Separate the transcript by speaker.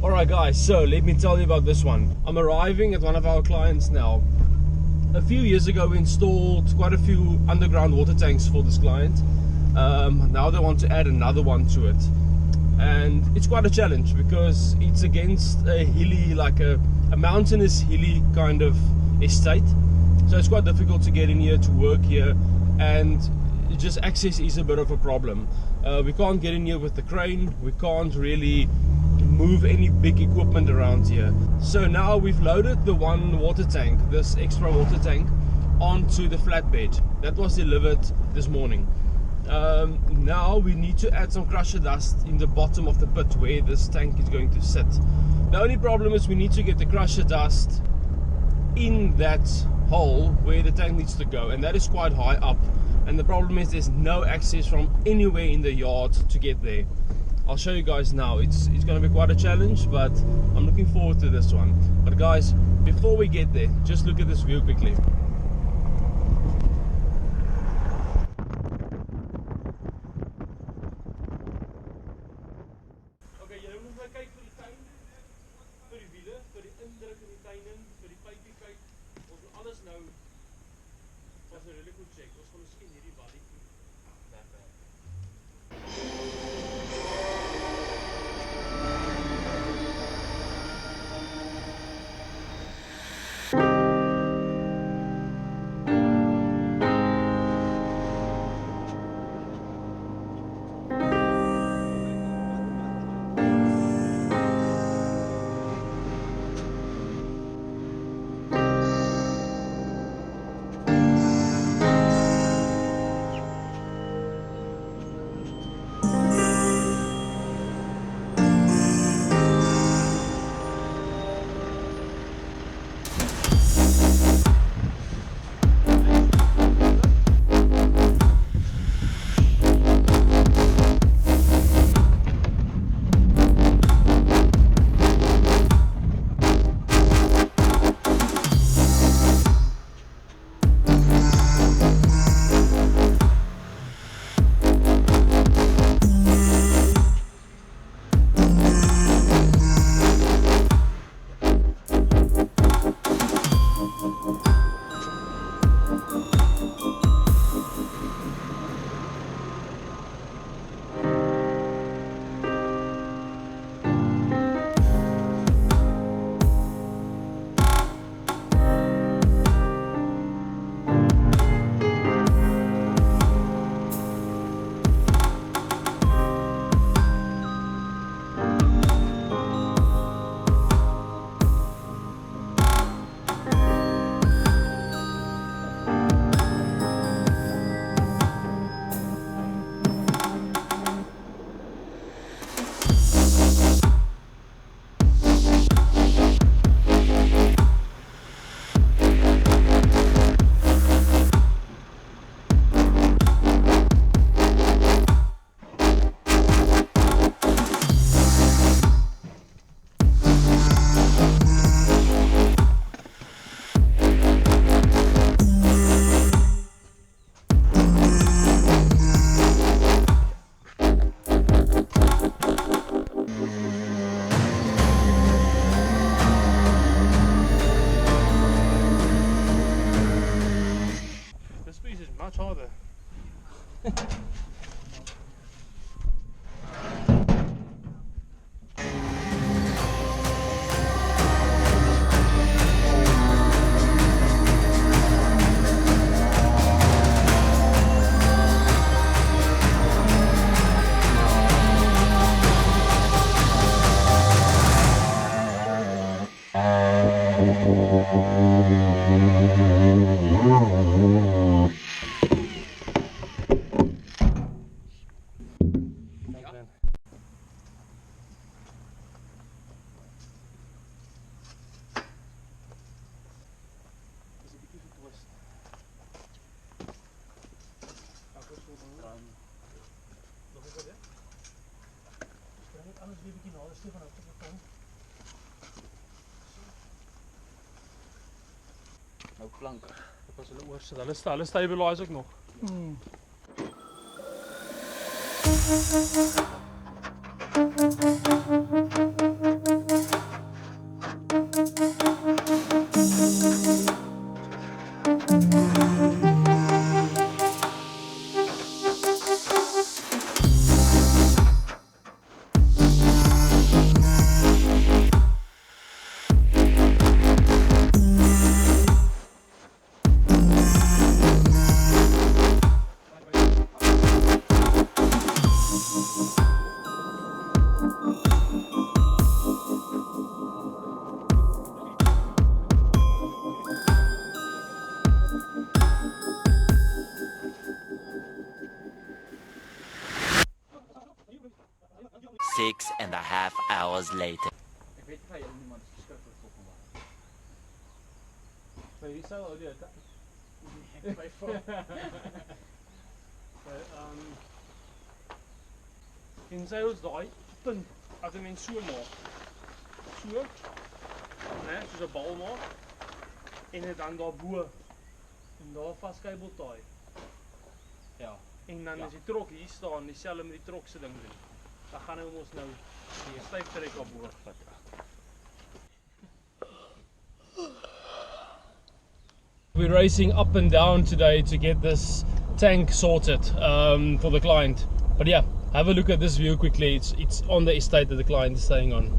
Speaker 1: Alright guys, so let me tell you about this one. I'm arriving at one of our clients now. A few years ago we installed quite a few underground water tanks for this client. Now they want to add another one to it. And it's quite a challenge because it's against a hilly, like a mountainous hilly kind of estate. So it's quite difficult to get in here, to work here, and just access is a bit of a problem. We can't get in here with the crane, we can't really move any big equipment around here. So now we've loaded the one water tank, this extra water tank, onto the flatbed. That was delivered this morning. Now we need to add some crusher dust in the bottom of the pit where this tank is going to sit. The only problem is we need to get the crusher dust in that hole where the tank needs to go, and that is quite high up, and the problem is there's no access from anywhere in the yard to get there. I'll show you guys now. It's going to be quite a challenge, but I'm looking forward to this one. But guys, before we get there, just look at this view quickly. Okay, jy moet maar kyk vir die tuin, vir die wiele, vir die indruk in die tuin in, vir die pypie kyk. Ons moet alles nou was 'n really goed check. Ons gaan miskien hierdie valley wegwerk. Much harder.
Speaker 2: Nou planke.
Speaker 1: Ek was hulle oorsit. Hulle stabilise ook nog.
Speaker 2: Six and a half hours later.
Speaker 3: Ek weet nie of iemand skrikkelik vol van waar.
Speaker 1: Maar hier sou al die
Speaker 3: Ek by vol.
Speaker 1: en sy ons daai punt as 'n mens so maak. So, né, soos 'n bal maak en dit dan daarbo en daar vaskabel taai.
Speaker 3: Ja.
Speaker 1: En dan
Speaker 3: Ja.
Speaker 1: as die trok hier staan, dieselfde met die trok se ding doen. Dan gaan hy ons nou die styf trek op hoog vat. We're racing up and down today to get this tank sorted for the client. But yeah, have a look at this view quickly. It's on the estate that the client is staying on.